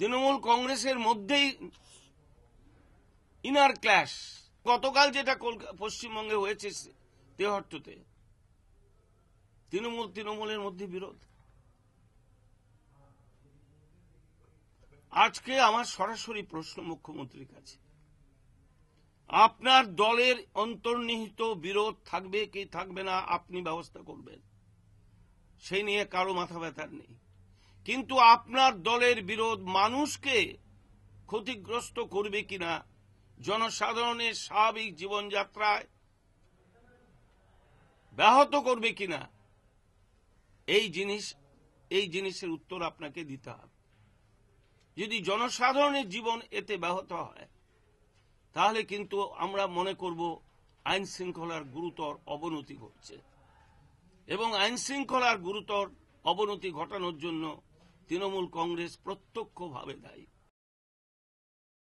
তৃণমূল কংগ্রেসের মধ্যেই inner clash. গতকাল যেটা পশ্চিমবঙ্গে হয়েছে 73-তে, তৃণমূলের মধ্যে বিরোধ। আজকে আমার সরাসরি প্রশ্ন মুখ্যমন্ত্রীর কাছে, আপনার দলের অন্তর্নিহিত বিরোধ থাকবে কি থাকবে না আপনি ব্যবস্থা করবেন, সেই নিয়ে কারো মাথা ব্যথার নেই। কিন্তু আপনার দলের বিরোধ মানুষকে ক্ষতিগ্রস্ত করবে কিনা, জনসাধারণের স্বাভাবিক জীবনযাত্রায় ব্যাহত করবে কিনা, এই জিনিসের উত্তর আপনাকে দিতে হবে। যদি জনসাধারণের জীবন এতে ব্যাহত হয় তাহলে কিন্তু আমরা মনে করব আইন শৃঙ্খলার গুরুতর অবনতি ঘটছে, এবং আইন শৃঙ্খলার গুরুতর অবনতি ঘটানোর জন্য তৃণমূল কংগ্রেস প্রত্যক্ষভাবে দায়ী।